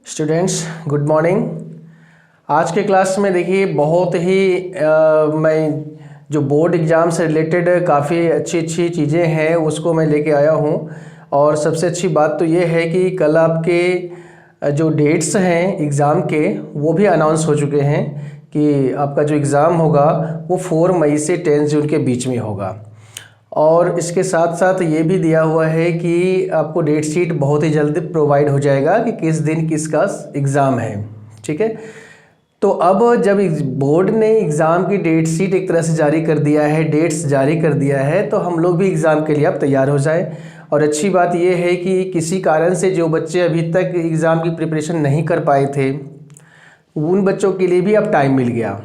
Students good morning. आज के class में देखिए बहुत ही मैं जो बोर्ड एग्ज़ाम से रिलेटेड काफ़ी अच्छी चीज़ें हैं उसको मैं लेके आया हूँ। और सबसे अच्छी बात तो ये है कि कल आपके जो डेट्स हैं एग्ज़ाम के वो भी अनाउंस हो चुके हैं कि आपका जो एग्ज़ाम होगा वो 4 मई से 10 जून के बीच में होगा। और इसके साथ साथ ये भी दिया हुआ है कि आपको डेट शीट बहुत ही जल्दी प्रोवाइड हो जाएगा कि किस दिन किसका एग्ज़ाम है। ठीक है, तो अब जब बोर्ड ने एग्ज़ाम की डेट शीट एक तरह से जारी कर दिया है, डेट्स जारी कर दिया है, तो हम लोग भी एग्ज़ाम के लिए अब तैयार हो जाए। और अच्छी बात यह है कि किसी कारण से जो बच्चे अभी तक एग्ज़ाम की प्रिपरेशन नहीं कर पाए थे उन बच्चों के लिए भी अब टाइम मिल गया।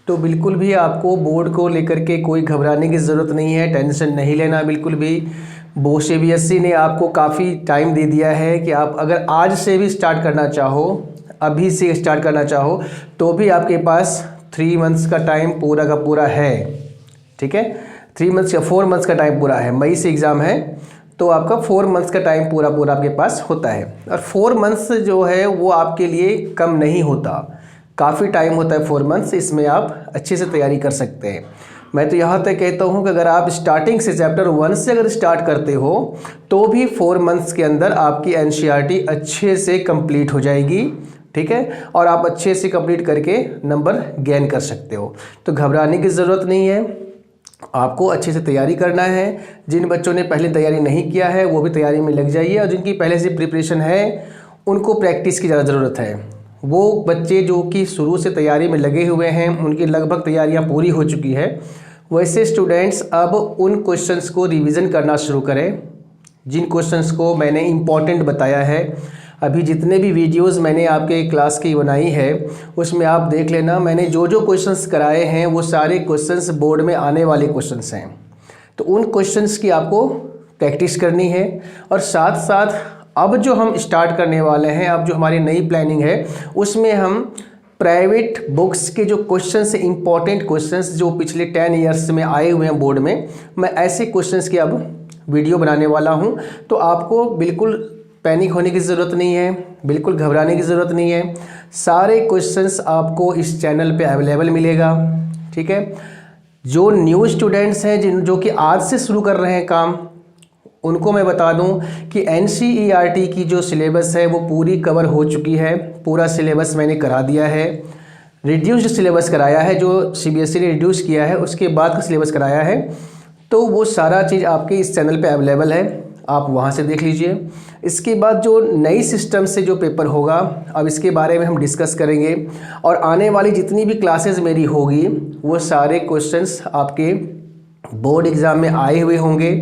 तो बिल्कुल भी आपको बोर्ड को लेकर के कोई घबराने की ज़रूरत नहीं है, टेंशन नहीं लेना बिल्कुल भी। बोर्ड सीबीएसई ने आपको काफ़ी टाइम दे दिया है कि आप अगर आज से भी स्टार्ट करना चाहो, अभी से स्टार्ट करना चाहो तो भी आपके पास 3 मंथ्स का टाइम पूरा का पूरा है। ठीक है, 3 मंथ्स या 4 मंथ्स का टाइम पूरा है। मई से एग्ज़ाम है तो आपका 4 मंथ्स का टाइम पूरा आपके पास होता है। और 4 मंथ्स जो है वो आपके लिए कम नहीं होता, काफ़ी टाइम होता है 4 मंथ्स। इसमें आप अच्छे से तैयारी कर सकते हैं। मैं तो यहाँ तक कहता हूँ कि अगर आप स्टार्टिंग से चैप्टर 1 से अगर स्टार्ट करते हो तो भी 4 मंथ्स के अंदर आपकी एनसीईआरटी अच्छे से कंप्लीट हो जाएगी। ठीक है, और आप अच्छे से कंप्लीट करके नंबर गेन कर सकते हो। तो घबराने की ज़रूरत नहीं है, आपको अच्छे से तैयारी करना है। जिन बच्चों ने पहले तैयारी नहीं किया है वो भी तैयारी में लग जाइए, और जिनकी पहले से प्रिपरेशन है उनको प्रैक्टिस की ज़्यादा ज़रूरत है। वो बच्चे जो कि शुरू से तैयारी में लगे हुए हैं उनकी लगभग तैयारियां पूरी हो चुकी है, वैसे स्टूडेंट्स अब उन क्वेश्चंस को रिवीजन करना शुरू करें जिन क्वेश्चंस को मैंने इम्पॉर्टेंट बताया है। अभी जितने भी वीडियोस मैंने आपके क्लास की बनाई है उसमें आप देख लेना, मैंने जो जो क्वेश्चंस कराए हैं वो सारे क्वेश्चंस बोर्ड में आने वाले क्वेश्चंस हैं। तो उन क्वेश्चंस की आपको प्रैक्टिस करनी है। और साथ साथ अब जो हम स्टार्ट करने वाले हैं, अब जो हमारी नई प्लानिंग है उसमें हम प्राइवेट बुक्स के जो क्वेश्चंस हैं, इंपॉर्टेंट क्वेश्चंस जो पिछले 10 ईयर्स में आए हुए हैं बोर्ड में, मैं ऐसे क्वेश्चंस की अब वीडियो बनाने वाला हूं। तो आपको बिल्कुल पैनिक होने की ज़रूरत नहीं है, बिल्कुल घबराने की ज़रूरत नहीं है। सारे क्वेश्चंस आपको इस चैनल पे अवेलेबल मिलेगा। ठीक है, जो न्यू स्टूडेंट्स हैं जो कि आज से शुरू कर रहे हैं काम, उनको मैं बता दूं कि एनसीईआरटी की जो सिलेबस है वो पूरी कवर हो चुकी है। पूरा सिलेबस मैंने करा दिया है, रिड्यूस्ड सिलेबस कराया है, जो सीबीएसई ने रिड्यूस किया है उसके बाद का सिलेबस कराया है। तो वो सारा चीज़ आपके इस चैनल पे अवेलेबल है, आप वहाँ से देख लीजिए। इसके बाद जो नई सिस्टम से जो पेपर होगा, अब इसके बारे में हम डिस्कस करेंगे। और आने वाली जितनी भी क्लासेस मेरी होगी वो सारे क्वेश्चंस आपके बोर्ड एग्ज़ाम में आए हुए होंगे।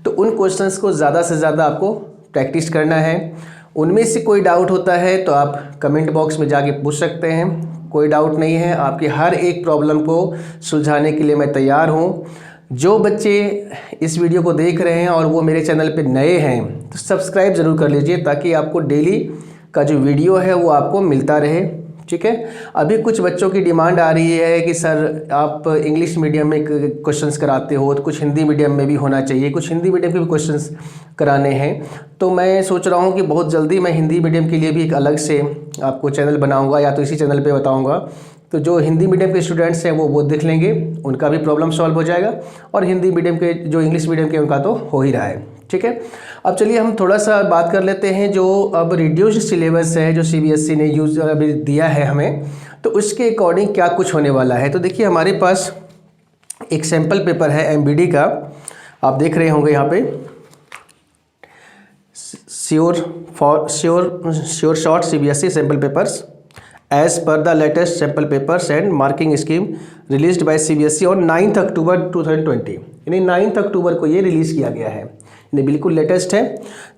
तो उन क्वेश्चंस को ज़्यादा से ज़्यादा आपको प्रैक्टिस करना है। उनमें से कोई डाउट होता है तो आप कमेंट बॉक्स में जाके पूछ सकते हैं, कोई डाउट नहीं है। आपकी हर एक प्रॉब्लम को सुलझाने के लिए मैं तैयार हूँ। जो बच्चे इस वीडियो को देख रहे हैं और वो मेरे चैनल पे नए हैं तो सब्सक्राइब ज़रूर कर लीजिए ताकि आपको डेली का जो वीडियो है वो आपको मिलता रहे। ठीक है, अभी कुछ बच्चों की डिमांड आ रही है कि सर आप इंग्लिश मीडियम में क्वेश्चंस कराते हो तो कुछ हिंदी मीडियम में भी होना चाहिए, कुछ हिंदी मीडियम के भी क्वेश्चंस कराने हैं। तो मैं सोच रहा हूँ कि बहुत जल्दी मैं हिंदी मीडियम के लिए भी एक अलग से आपको चैनल बनाऊँगा, या तो इसी चैनल पर बताऊँगा। तो जो हिंदी मीडियम के स्टूडेंट्स हैं वो देख लेंगे, उनका भी प्रॉब्लम सॉल्व हो जाएगा। और हिंदी मीडियम के जो इंग्लिश मीडियम के उनका तो हो ही रहा है। ठीक है, अब चलिए हम थोड़ा सा बात कर लेते हैं जो अब रिड्यूस्ड सिलेबस है जो सीबीएसई ने यूज अभी दिया है हमें, तो उसके अकॉर्डिंग क्या कुछ होने वाला है। तो देखिए हमारे पास एक सैम्पल पेपर है एमबीडी का, आप देख रहे होंगे यहाँ पे, sure shot CBSE sample papers as per the latest sample papers and marking scheme released by CBSE on 9 October 2020। यानी 9 अक्टूबर को ये रिलीज़ किया गया है, ये बिल्कुल लेटेस्ट है।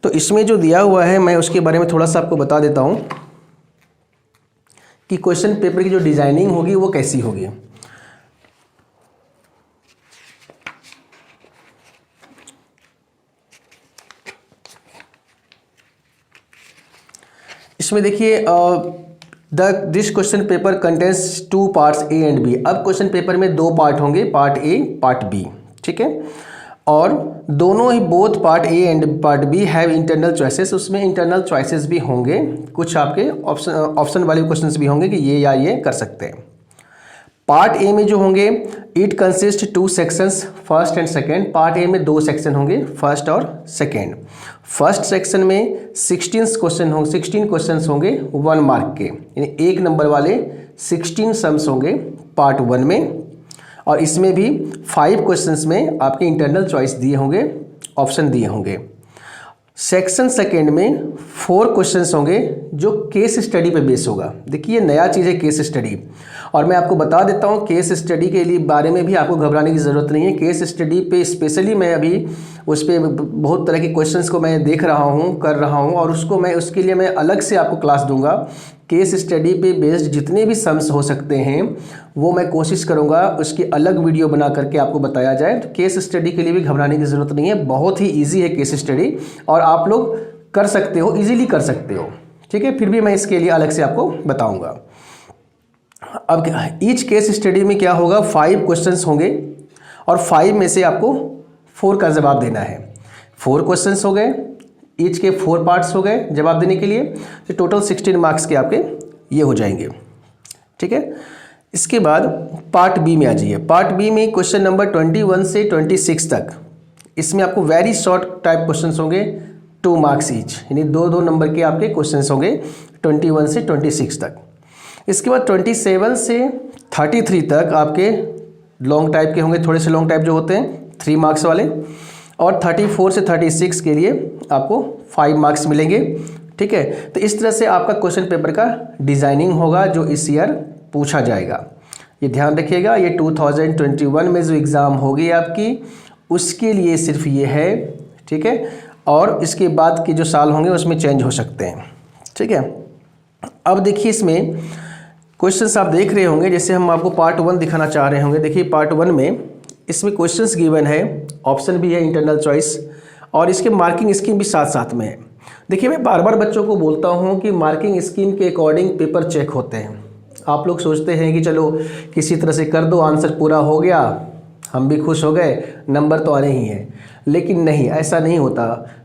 तो इसमें जो दिया हुआ है मैं उसके बारे में थोड़ा सा आपको बता देता हूँ कि क्वेश्चन पेपर की जो डिज़ाइनिंग होगी वो कैसी होगी। इसमें देखिए this question paper contains 2 parts A and B. अब क्वेश्चन पेपर में 2 पार्ट होंगे, पार्ट ए पार्ट बी। ठीक है, और दोनों ही both part A and part B have internal choices, उसमें इंटरनल चॉइसेस भी होंगे, कुछ आपके ऑप्शन वाले क्वेश्चंस भी होंगे कि ये या ये कर सकते हैं। पार्ट ए में जो होंगे it consist 2 sections, first and second. Part A में 2 सेक्शन होंगे, फर्स्ट और सेकेंड। फर्स्ट सेक्शन में 16 क्वेश्चन होंगे 1 मार्क के, यानी 1 नंबर वाले 16 सम्स होंगे पार्ट 1 में, और इसमें भी 5 क्वेश्चंस में आपके इंटरनल चॉइस दिए होंगे, ऑप्शन दिए होंगे। सेक्शन सेकेंड में 4 क्वेश्चंस होंगे जो केस स्टडी पे बेस होगा। देखिए ये नया चीज़ है केस स्टडी, और मैं आपको बता देता हूँ केस स्टडी के लिए बारे में भी आपको घबराने की ज़रूरत नहीं है। केस स्टडी पे स्पेशली मैं अभी उस पर बहुत तरह के क्वेश्चंस को मैं देख रहा हूँ, कर रहा हूँ, और उसके लिए मैं अलग से आपको क्लास दूंगा। केस स्टडी पे बेस्ड जितने भी सम्स हो सकते हैं वो मैं कोशिश करूँगा उसकी अलग वीडियो बना करके आपको बताया जाए। तो केस स्टडी के लिए भी घबराने की ज़रूरत नहीं है, बहुत ही ईजी है केस स्टडी, और आप लोग कर सकते हो, ईजिली कर सकते हो, ठीक है। फिर भी मैं इसके लिए अलग से आपको बताऊँगा। अब ईच केस स्टडी में क्या होगा, 5 क्वेश्चंस होंगे, और 5 में से आपको 4 का जवाब देना है। 4 क्वेश्चंस हो गए, ईच के 4 पार्ट्स हो गए जवाब देने के लिए, तो टोटल 16 मार्क्स के आपके ये हो जाएंगे, ठीक है। इसके बाद पार्ट बी में आ जाइए। पार्ट बी में क्वेश्चन नंबर 21 से 26 तक, इसमें आपको वेरी शॉर्ट टाइप क्वेश्चंस होंगे, 2 मार्क्स ईच, यानी 2-2 नंबर के आपके क्वेश्चंस होंगे 21 से 26 तक। इसके बाद 27 से 33 तक आपके लॉन्ग टाइप के होंगे, थोड़े से लॉन्ग टाइप जो होते हैं 3 मार्क्स वाले, और 34 से 36 के लिए आपको 5 मार्क्स मिलेंगे, ठीक है। तो इस तरह से आपका क्वेश्चन पेपर का डिज़ाइनिंग होगा जो इस ईयर पूछा जाएगा। ये ध्यान रखिएगा, ये 2021 में जो एग्ज़ाम होगी आपकी उसके लिए सिर्फ ये है, ठीक है, और इसके बाद के जो साल होंगे उसमें चेंज हो सकते हैं, ठीक है। अब देखिए इसमें क्वेश्चंस आप देख रहे होंगे, जैसे हम आपको पार्ट 1 दिखाना चाह रहे होंगे। देखिए पार्ट 1 में इसमें क्वेश्चंस गिवन है, ऑप्शन भी है, इंटरनल चॉइस, और इसके मार्किंग स्कीम भी साथ साथ में है। देखिए मैं बार बार बच्चों को बोलता हूँ कि मार्किंग स्कीम के अकॉर्डिंग पेपर चेक होते हैं। आप लोग सोचते हैं कि चलो किसी तरह से कर दो, आंसर पूरा हो गया, हम भी खुश हो गए, नंबर तो आने ही हैं, लेकिन नहीं, ऐसा नहीं होता।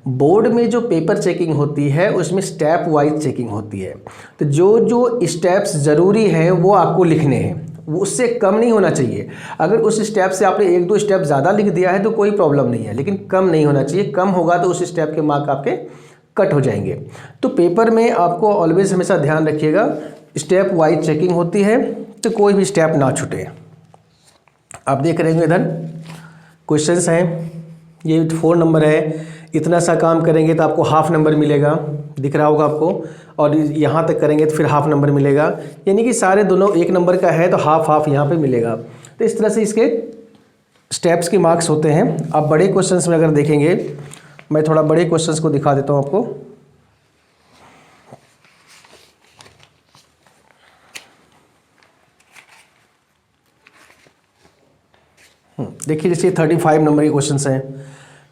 बोर्ड में जो पेपर चेकिंग होती है उसमें स्टेप वाइज चेकिंग होती है, तो जो जो स्टेप्स ज़रूरी हैं वो आपको लिखने हैं, उससे कम नहीं होना चाहिए। अगर उस स्टेप से आपने 1-2 स्टेप ज़्यादा लिख दिया है तो कोई प्रॉब्लम नहीं है, लेकिन कम नहीं होना चाहिए। कम होगा तो उस स्टेप के मार्क आपके कट हो जाएंगे। तो पेपर में आपको ऑलवेज हमेशा ध्यान रखिएगा, स्टेप वाइज चेकिंग होती है, तो कोई भी स्टेप ना छूटे। आप देख रहे हैं इधर क्वेश्चंस हैं, ये 4 नंबर है, इतना सा काम करेंगे तो आपको हाफ नंबर मिलेगा, दिख रहा होगा आपको, और यहाँ तक करेंगे तो फिर हाफ नंबर मिलेगा, यानी कि सारे दोनों 1 नंबर का है तो हाफ हाफ यहाँ पे मिलेगा। तो इस तरह से इसके स्टेप्स के मार्क्स होते हैं। आप बड़े क्वेश्चंस में अगर देखेंगे, मैं थोड़ा बड़े क्वेश्चंस को दिखा देता हूँ आपको। देखिए जैसे 35 नंबर के क्वेश्चन हैं,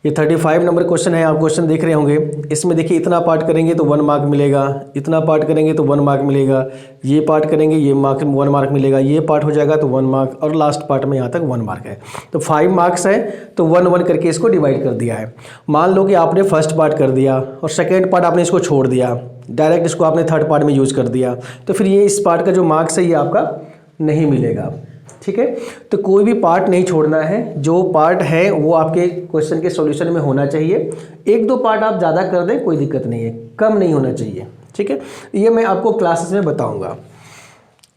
ये 35 नंबर क्वेश्चन है, आप क्वेश्चन देख रहे होंगे। इसमें देखिए इतना पार्ट करेंगे तो 1 मार्क मिलेगा, इतना पार्ट करेंगे तो 1 मार्क मिलेगा, ये पार्ट करेंगे ये 1 मार्क मिलेगा, ये पार्ट हो जाएगा तो 1 मार्क, और लास्ट पार्ट में यहाँ तक 1 मार्क है। तो 5 मार्क्स है, तो 1-1 करके इसको डिवाइड कर दिया है। मान लो कि आपने फर्स्ट पार्ट कर दिया और सेकेंड पार्ट आपने इसको छोड़ दिया, डायरेक्ट इसको आपने थर्ड पार्ट में यूज़ कर दिया, तो फिर ये इस पार्ट का जो मार्क्स है ये आपका नहीं मिलेगा, ठीक है। तो कोई भी पार्ट नहीं छोड़ना है, जो पार्ट है वो आपके क्वेश्चन के सॉल्यूशन में होना चाहिए। 1-2 पार्ट आप ज़्यादा कर दें कोई दिक्कत नहीं है, कम नहीं होना चाहिए, ठीक है। ये मैं आपको क्लासेस में बताऊंगा।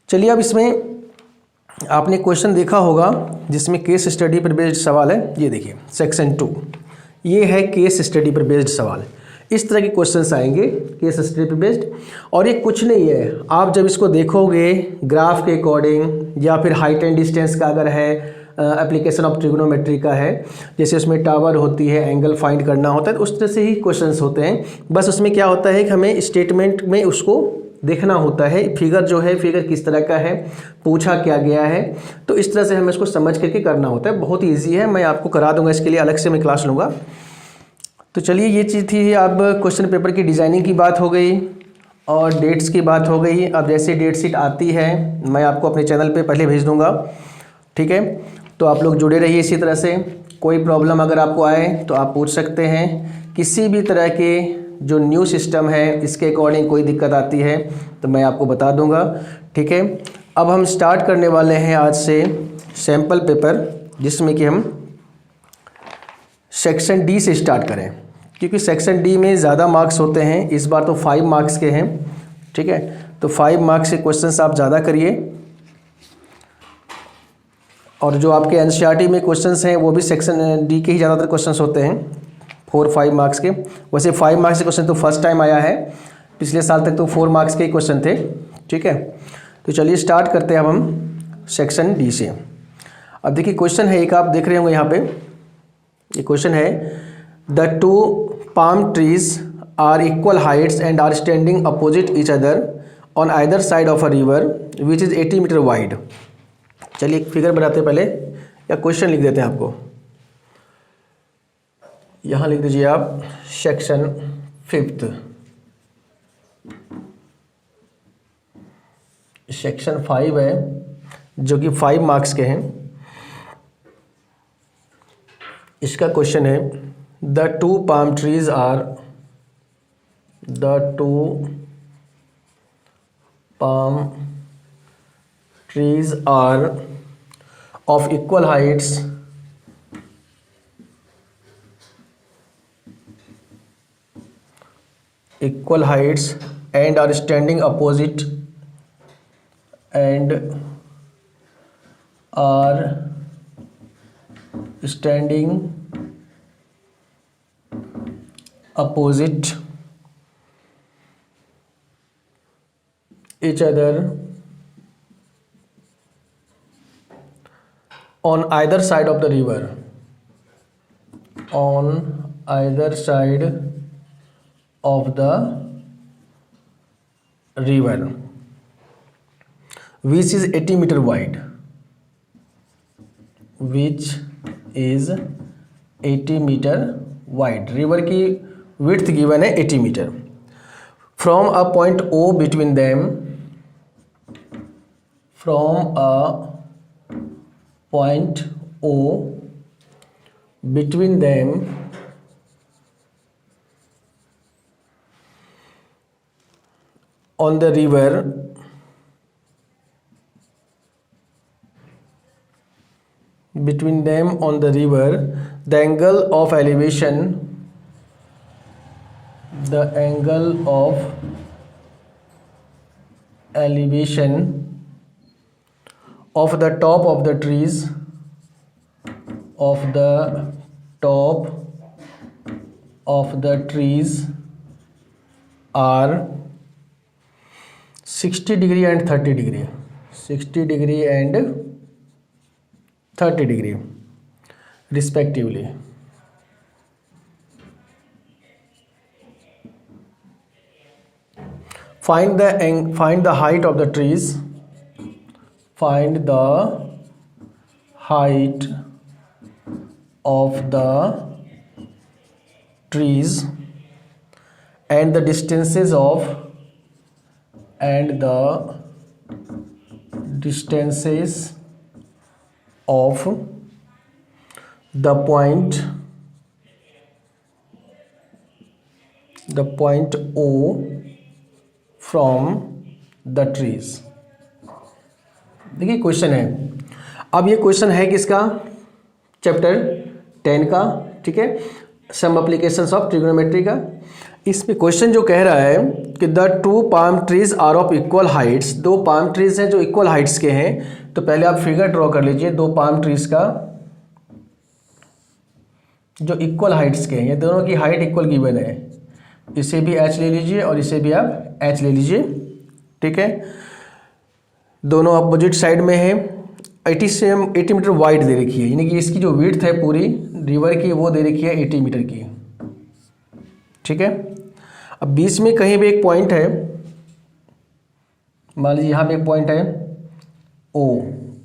चलिए अब इसमें आपने क्वेश्चन देखा होगा जिसमें केस स्टडी पर बेस्ड सवाल है। ये देखिए सेक्शन 2, ये है केस स्टडी पर बेस्ड सवाल। इस तरह के क्वेश्चंस आएंगे केस स्टडी पे बेस्ड, और ये कुछ नहीं है, आप जब इसको देखोगे ग्राफ के अकॉर्डिंग या फिर हाइट एंड डिस्टेंस का अगर है, एप्लीकेशन ऑफ ट्रिग्नोमेट्री का है, जैसे उसमें टावर होती है, एंगल फाइंड करना होता है, तो उस तरह से ही क्वेश्चंस होते हैं। बस उसमें क्या होता है कि हमें स्टेटमेंट में उसको देखना होता है, फिगर जो है फिगर किस तरह का है, पूछा क्या गया है, तो इस तरह से हमें इसको समझ करके करना होता है। बहुत ईजी है, मैं आपको करा दूंगा, इसके लिए अलग से मैं क्लास लूँगा। तो चलिए ये चीज़ थी, अब क्वेश्चन पेपर की डिज़ाइनिंग की बात हो गई और डेट्स की बात हो गई। अब जैसे डेट शीट आती है मैं आपको अपने चैनल पे पहले भेज दूंगा, ठीक है। तो आप लोग जुड़े रहिए इसी तरह से। कोई प्रॉब्लम अगर आपको आए तो आप पूछ सकते हैं। किसी भी तरह के जो न्यू सिस्टम है इसके अकॉर्डिंग कोई दिक्कत आती है तो मैं आपको बता दूंगा, ठीक है। अब हम स्टार्ट करने वाले हैं आज से सैम्पल पेपर, जिसमें कि हम सेक्शन डी से स्टार्ट करें, क्योंकि सेक्शन डी में ज़्यादा मार्क्स होते हैं। इस बार तो 5 मार्क्स के हैं, ठीक है। तो 5 मार्क्स के क्वेश्चंस आप ज़्यादा करिए, और जो आपके एनसीईआरटी में क्वेश्चंस हैं वो भी सेक्शन डी के ही ज़्यादातर क्वेश्चंस होते हैं, 4-5 मार्क्स के। वैसे 5 मार्क्स के क्वेश्चन तो फर्स्ट टाइम आया है, पिछले साल तक तो 4 मार्क्स के ही क्वेश्चन थे, ठीक है। तो चलिए स्टार्ट करते हैं अब हम सेक्शन डी से। अब देखिए क्वेश्चन है एक, आप देख रहे होंगे यहाँ पे, ये क्वेश्चन है the 2 palm trees are equal heights and are standing opposite each other on either side of a river which is 80 metre wide। चलिए एक फिगर बनाते हैं पहले, या क्वेश्चन लिख देते हैं आपको। यहाँ लिख दीजिए आप सेक्शन 5th, सेक्शन 5 है जो कि 5 मार्क्स के हैं। इसका क्वेश्चन है the 2 palm trees are, the 2 palm trees are of equal heights and are standing opposite each other on either side of the river, which is 80 metre wide, river की width given है 80 metre. From a point O between them, on the river, the angle of elevation of the top of the trees are 60 degree and 30 degree, 60 degree and 30 degree respectively। Find the height of the trees, and the distances of the point O from the trees। देखिए question है, अब ये question है किसका, chapter 10 का, ठीक है, सम applications of trigonometry का। इसमें क्वेश्चन जो कह रहा है कि the 2 palm trees are of equal heights, 2 palm trees हैं जो इक्वल हाइट्स के हैं। तो पहले आप फिगर ड्रॉ कर लीजिए 2 palm trees का जो इक्वल हाइट्स के हैं, ये दोनों की हाइट इक्वल गिवन है। इसे भी h ले लीजिए और इसे भी आप h ले लीजिए, ठीक है। दोनों अपोजिट साइड में है। 80 मीटर वाइड दे रखी है, यानी कि इसकी जो विड्थ है पूरी रिवर की वो दे रखी है 80 मीटर की, ठीक है। अब बीच में कहीं भी एक पॉइंट है, मान लीजिए यहाँ पे एक पॉइंट है O,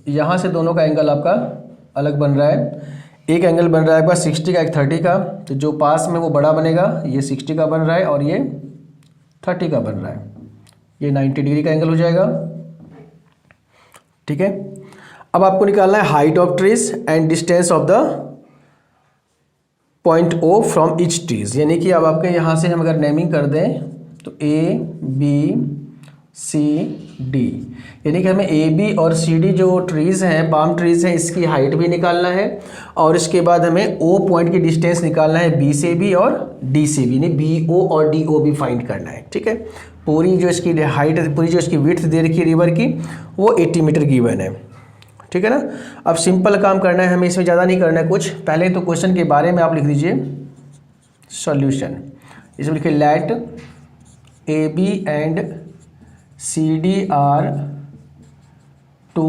यहाँ से दोनों का एंगल आपका अलग बन रहा है। एक एंगल बन रहा है आपका 60 का, एक 30 का। तो जो पास में वो बड़ा बनेगा, ये 60 का बन रहा है और ये 30 का बन रहा है, ये 90 डिग्री का एंगल हो जाएगा, ठीक है। अब आपको निकालना है height of trees and distance of the point O from each trees, यानी कि अब आपके यहाँ से हम अगर नेमिंग कर दें तो ए बी सी डी, यानी कि हमें ए बी और सी डी जो ट्रीज़ हैं, पाम ट्रीज़ हैं, इसकी हाइट भी निकालना है और इसके बाद हमें ओ पॉइंट की डिस्टेंस निकालना है बी से भी और डी से भी, यानी बी ओ और डी ओ भी फाइंड करना है। ठीक है, पूरी जो इसकी हाइट, पूरी जो इसकी विड्थ दे रखी है रिवर की, वो 80 मीटर गिवन है। ठीक है ना। अब सिंपल काम करना है हमें, इसमें ज़्यादा नहीं करना है कुछ। पहले तो क्वेश्चन के बारे में आप लिख दीजिए सॉल्यूशन। इसमें लिखिए let A B and C D are two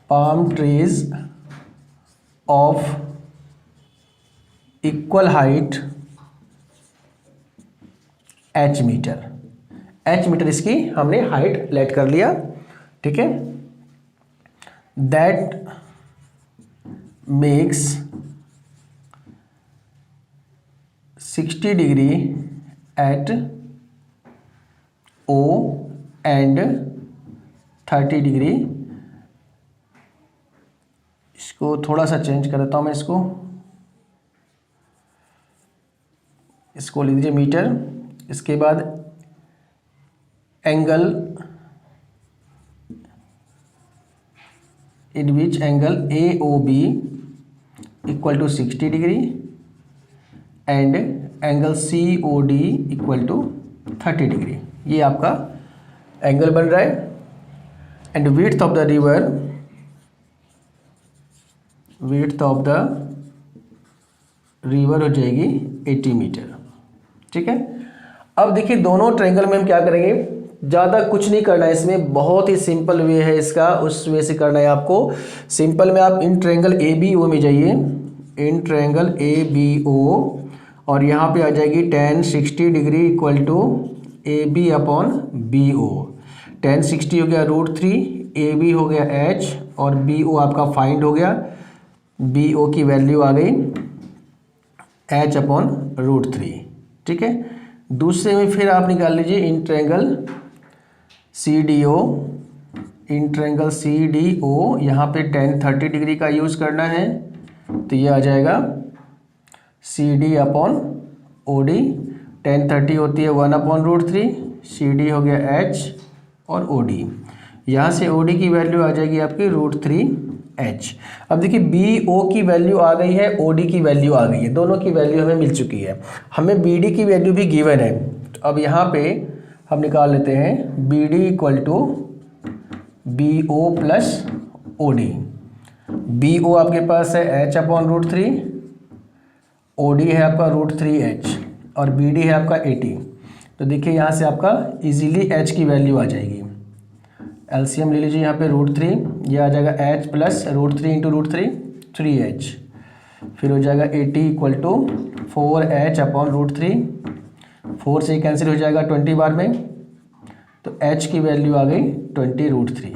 palm trees of equal height H metre. H metre इसकी हमने हाइट लेट कर लिया। ठीक है, that makes 60 degree at O and 30 degree, इसको थोड़ा सा चेंज कर देता हूँ मैं, इसको लिख दीजिए मीटर। इसके बाद angle in which angle A O B equal to 60 degree and angle C O D equal to 30 degree, ये आपका एंगल बन रहा है। And width of the river, width of the river हो जाएगी 80 मीटर। ठीक है, अब देखिए दोनों ट्रायंगल में हम क्या करेंगे, ज़्यादा कुछ नहीं करना है इसमें, बहुत ही सिंपल वे है इसका, उस वे से करना है आपको। सिंपल में आप in triangle A B O में जाइए, in triangle A B O, और यहाँ पे आ जाएगी tan 60 degree equal to A B upon B O. tan 60 हो गया √3, ए बी हो गया h और बी ओ आपका फाइंड हो गया, बी ओ की वैल्यू आ गई h अपॉन √3। ठीक है, दूसरे में फिर आप निकाल लीजिए in triangle C D O, in triangle C D O, यहाँ पे tan 30 डिग्री का यूज़ करना है, तो ये आ जाएगा C D upon O D. tan 30 होती है 1 अपॉन √3, सी डी हो गया h और ओ डी, यहाँ से ओ डी की वैल्यू आ जाएगी आपकी √3h। अब देखिए बी ओ की वैल्यू आ गई है, ओ डी की वैल्यू आ गई है, दोनों की वैल्यू हमें मिल चुकी है। हमें बी डी की वैल्यू भी गिवन है, तो अब यहाँ पे हम निकाल लेते हैं B D equal to B O plus O D. B O आपके पास है h अपॉन √3, ओ डी है आपका √3h और बी डी है आपका 80। तो देखिए यहाँ से आपका इजीली h की वैल्यू आ जाएगी। एलसीएम ले लीजिए यहाँ पे √3, ये आ जाएगा h प्लस √3 इंटू √3 3h, फिर हो जाएगा 80 इक्वल टू 4h अपॉन √3, 4 से कैंसिल हो जाएगा 20 बार में, तो h की वैल्यू आ गई 20√3।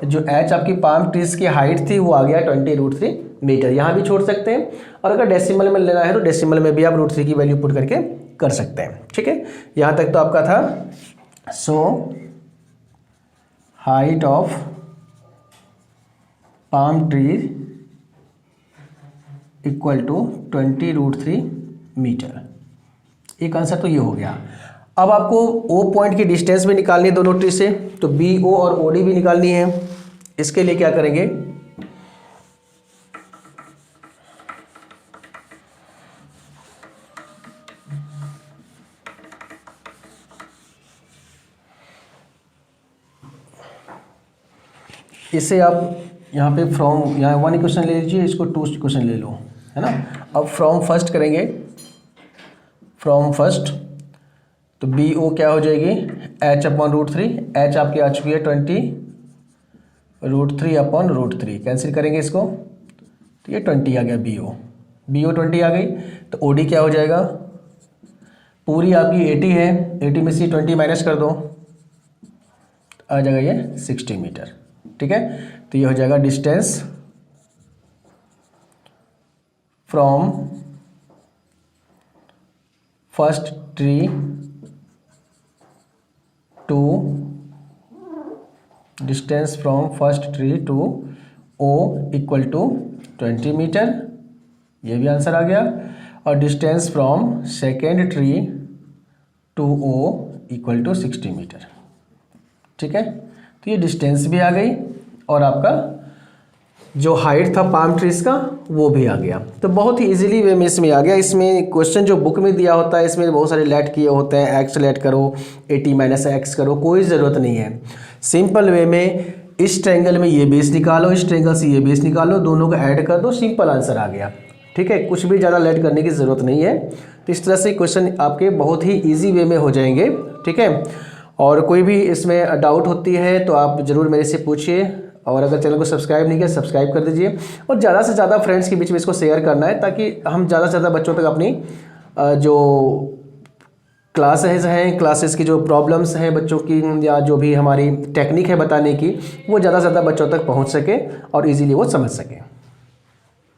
जो h आपकी पाम ट्रीज की हाइट थी वो आ गया 20√3 मीटर। यहाँ भी छोड़ सकते हैं, और अगर डेसिमल में लेना है तो डेसिमल में भी आप √3 की वैल्यू पुट करके कर सकते हैं। ठीक है, यहाँ तक तो आपका था। So height of palm tree equal to 20√3 metre, एक आंसर तो ये हो गया। अब आपको ओ पॉइंट की डिस्टेंस भी निकालनी है दोनों ट्री से, तो बी ओ और ओ डी भी निकालनी है। इसके लिए क्या करेंगे, इसे आप यहाँ पे फ्रॉम, यहाँ 1 इक्वेशन ले लीजिए, इसको 2 इक्वेशन ले लो, है ना। अब फ्रॉम फर्स्ट करेंगे, फ्रॉम फर्स्ट, तो बी ओ क्या हो जाएगी h अपॉन √3, h आपकी आ चुकी है 20 √3 अपॉन √3, कैंसिल करेंगे इसको, तो ये 20 आ गया बी ओ 20 आ गई। तो ओ डी क्या हो जाएगा, पूरी आपकी 80 है, 80 में से 20 माइनस कर दो, आ जाएगा ये 60 मीटर। ठीक है, तो ये हो जाएगा distance from first tree to distance from first tree to O equal to 20 metre, ये भी आंसर आ गया। और distance from second tree to O equal to 60 metre. ठीक है, तो ये डिस्टेंस भी आ गई और आपका जो हाइट था पाम ट्रीज का वो भी आ गया। तो बहुत ही इजीली वे में इसमें आ गया। इसमें क्वेश्चन जो बुक में दिया होता है इसमें बहुत सारे लेट किए होते हैं, एक्स लेट करो, 80 माइनस एक्स करो, कोई ज़रूरत नहीं है। सिंपल वे में इस ट्रायंगल में ये बेस निकालो, इस ट्रायंगल से ये बेस निकालो, दोनों को ऐड कर दो, सिंपल आंसर आ गया। ठीक है, कुछ भी ज़्यादा लेट करने की ज़रूरत नहीं है। तो इस तरह से क्वेश्चन आपके बहुत ही ईजी वे में हो जाएंगे। ठीक है, और कोई भी इसमें डाउट होती है तो आप ज़रूर मेरे से पूछिए, और अगर चैनल को सब्सक्राइब नहीं किया सब्सक्राइब कर दीजिए, और ज़्यादा से ज़्यादा फ्रेंड्स के बीच में इसको शेयर करना है ताकि हम ज़्यादा से ज़्यादा बच्चों तक अपनी जो क्लासेस की जो प्रॉब्लम्स हैं बच्चों की, या जो भी हमारी टेक्निक है बताने की, वो ज़्यादा से ज़्यादा बच्चों तक पहुंच सके और इजीली वो समझ सके।